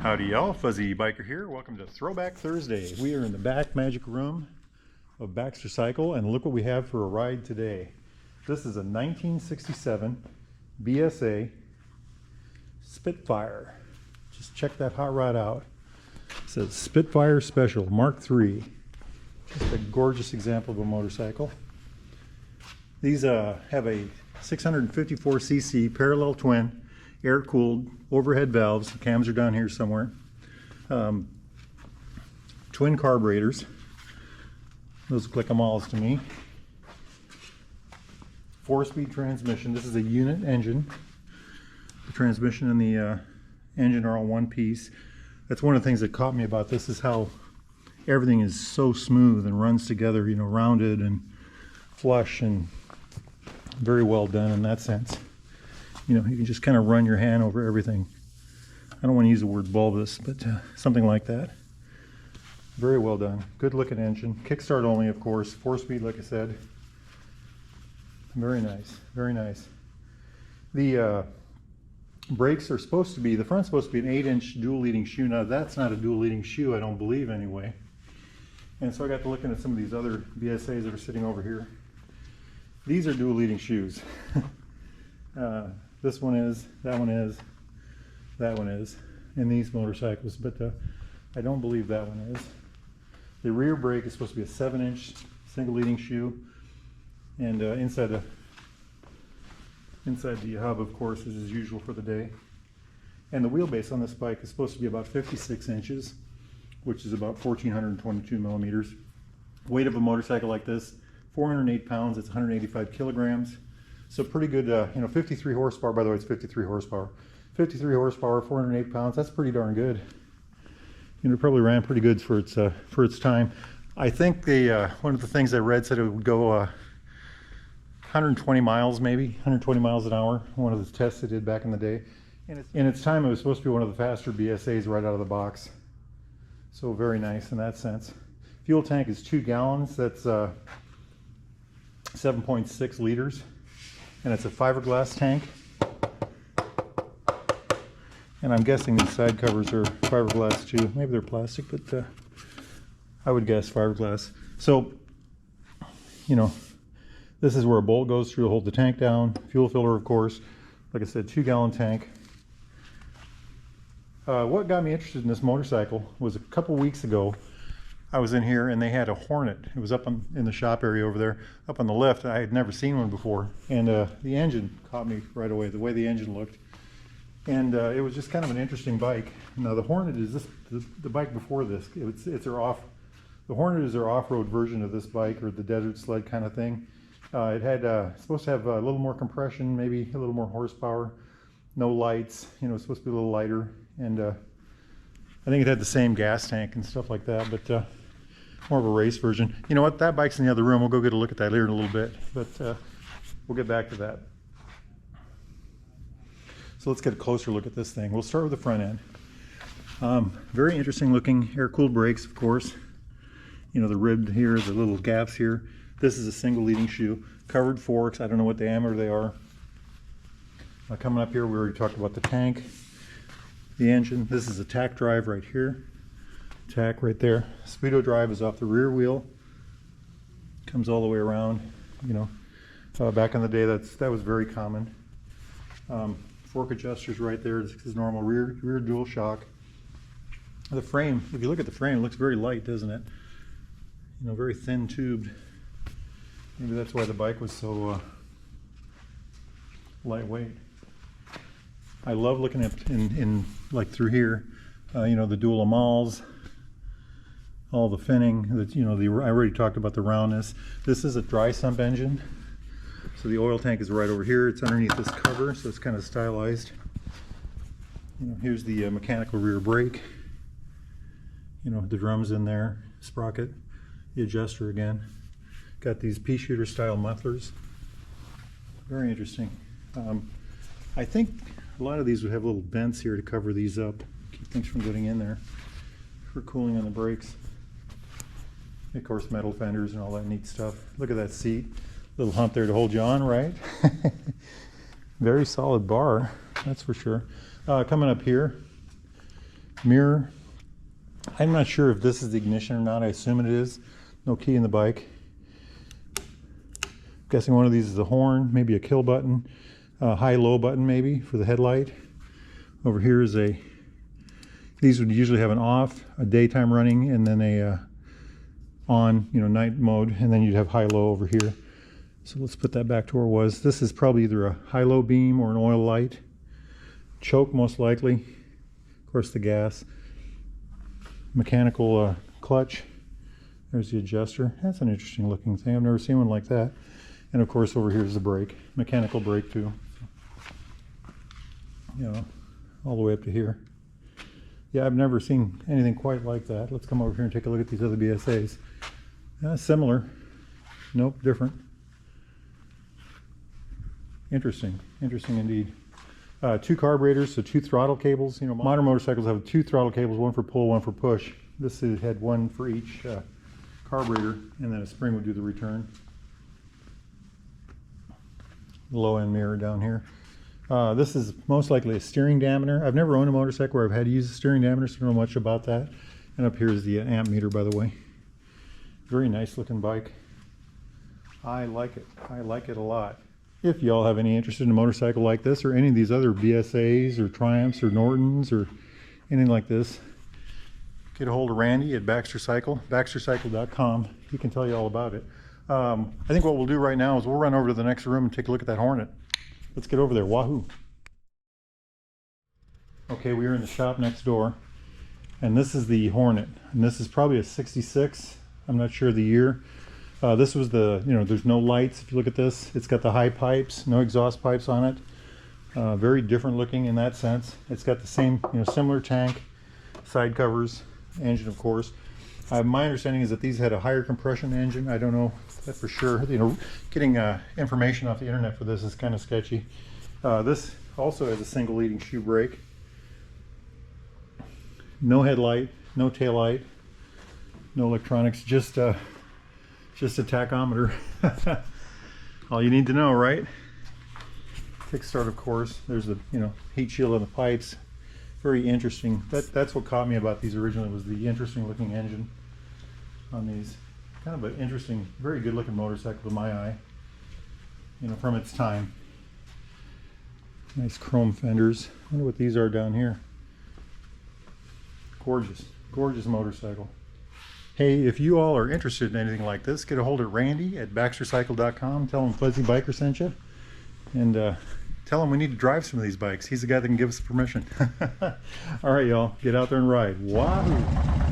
Howdy y'all, Fuzzy Biker here. Welcome to Throwback Thursday. We are in the back magic room of Baxter Cycle, and look what we have for a ride today. This is a 1967 BSA Spitfire. Just check that hot rod out. It says Spitfire Special Mark III. Just a gorgeous example of a motorcycle. These have a 654cc parallel twin, air-cooled, overhead valves. The cams are down here somewhere. Twin carburetors. Those look like Amals to me. 4-speed transmission. This is a unit engine. The transmission and the engine are all one piece. That's one of the things that caught me about this, is how everything is so smooth and runs together, you know, rounded and flush, and very well done in that sense. You know, you can just kind of run your hand over everything. I don't want to use the word bulbous, but something like that. Very well done. Good looking engine. Kickstart only, of course. 4-speed, like I said. Very nice. Very nice. The brakes are supposed to be, the front's supposed to be an 8-inch dual leading shoe. Now that's not a dual leading shoe, I don't believe anyway. And so I got to looking at some of these other BSAs that are sitting over here. These are dual leading shoes. This one is, that one is, that one is in these motorcycles, but I don't believe that one is. The rear brake is supposed to be a 7-inch single leading shoe, and inside the hub, of course, is as usual for the day. And the wheelbase on this bike is supposed to be about 56 inches, which is about 1,422 millimeters. Weight of a motorcycle like this, 408 pounds, it's 185 kilograms. So pretty good, you know, 53 horsepower, by the way, it's 53 horsepower. 53 horsepower, 408 pounds, that's pretty darn good. You know, it probably ran pretty good for its time. I think one of the things I read said it would go 120 miles maybe, 120 miles an hour, one of the tests they did back in the day. In its time, it was supposed to be one of the faster BSAs right out of the box. So very nice in that sense. Fuel tank is 2 gallons, that's 7.6 liters. And it's a fiberglass tank. And I'm guessing these side covers are fiberglass too. Maybe they're plastic, but I would guess fiberglass. So, you know, this is where a bolt goes through to hold the tank down. Fuel filler, of course. Like I said, 2-gallon tank. What got me interested in this motorcycle was a couple weeks ago, I was in here and they had a Hornet. It was up in the shop area over there, up on the lift. I had never seen one before. And the engine caught me right away, the way the engine looked. And it was just kind of an interesting bike. Now the Hornet is the bike before this. The Hornet is their off-road version of this bike, or the desert sled kind of thing. It had supposed to have a little more compression, maybe a little more horsepower, no lights. You know, it's supposed to be a little lighter, and I think it had the same gas tank and stuff like that, but more of a race version. You know what? That bike's in the other room. We'll go get a look at that later in a little bit, but we'll get back to that. So let's get a closer look at this thing. We'll start with the front end. Very interesting looking air-cooled brakes, of course. You know, the ribbed here, the little gaps here. This is a single leading shoe. Covered forks, I don't know what diameter they are. Coming up here, we already talked about the tank, the engine. This is a tack drive right here. Tack right there. Speedo drive is off the rear wheel. Comes all the way around. You know, back in the day, that was very common. Fork adjusters right there. This is normal rear dual shock. The frame, if you look at the frame, it looks very light, doesn't it? You know, very thin tubed. Maybe that's why the bike was so lightweight. I love looking at in like through here, you know, the dual Amals, all the finning. That, you know, I already talked about the roundness. This is a dry sump engine. So the oil tank is right over here. It's underneath this cover, so it's kind of stylized. You know, here's the mechanical rear brake. You know, the drums in there, sprocket, the adjuster again. Got these pea shooter style mufflers. Very interesting. I think a lot of these would have little vents here to cover these up, keep things from getting in there for cooling on the brakes. Of course, metal fenders and all that neat stuff. Look at that seat. Little hump there to hold you on, right? Very solid bar, that's for sure. Coming up here, Mirror. I'm not sure if this is the ignition or not. I assume it is. No key in the bike. Guessing one of these is a horn, maybe a kill button, high-low button maybe for the headlight. Over here is a, these would usually have an off, a daytime running, and then a on, you know, night mode, and then you'd have high-low over here. So let's put that back to where it was. This is probably either a high-low beam or an oil light. Choke most likely. Of course the gas. Mechanical clutch. There's the adjuster. That's an interesting looking thing. I've never seen one like that. And of course over here is the brake. Mechanical brake too. You know, all the way up to here. Yeah, I've never seen anything quite like that. Let's come over here and take a look at these other BSAs. Similar. Nope, different. Interesting. Interesting indeed. 2 carburetors, so 2 throttle cables. You know, modern motorcycles have 2 throttle cables, one for pull, one for push. This had one for each carburetor, and then a spring would do the return. Low end mirror down here. This is most likely a steering dampener. I've never owned a motorcycle where I've had to use a steering dampener, so I don't know much about that. And up here is the amp meter, by the way. Very nice looking bike. I like it. I like it a lot. If y'all have any interest in a motorcycle like this or any of these other BSAs or Triumphs or Nortons or anything like this, get a hold of Randy at Baxter Cycle, baxtercycle.com. He can tell you all about it. I think what we'll do right now is we'll run over to the next room and take a look at that Hornet. Let's get over there. Wahoo! Okay, we are in the shop next door, and this is the Hornet, and this is probably a 66. I'm not sure the year. This was the, you know, there's no lights. If you look at this, it's got the high pipes, no exhaust pipes on it. Very different looking in that sense. It's got the same, you know, similar tank, side covers, engine of course. My understanding is that these had a higher compression engine. I don't know that for sure. You know, getting information off the internet for this is kind of sketchy. This also has a single leading shoe brake. No headlight, no taillight, no electronics, just a tachometer. All you need to know, right? Kickstart, of course. There's the, you know, heat shield on the pipes. Very interesting. That's what caught me about these originally, was the interesting looking engine on these. Kind of an interesting, very good looking motorcycle to my eye, you know, from its time. Nice chrome fenders. I wonder what these are down here. Gorgeous, gorgeous motorcycle. Hey, if you all are interested in anything like this, get a hold of Randy at baxtercycle.com. Tell him Fuzzy Biker sent you, and tell him we need to drive some of these bikes. He's the guy that can give us permission. All right, y'all, get out there and ride. Wahoo!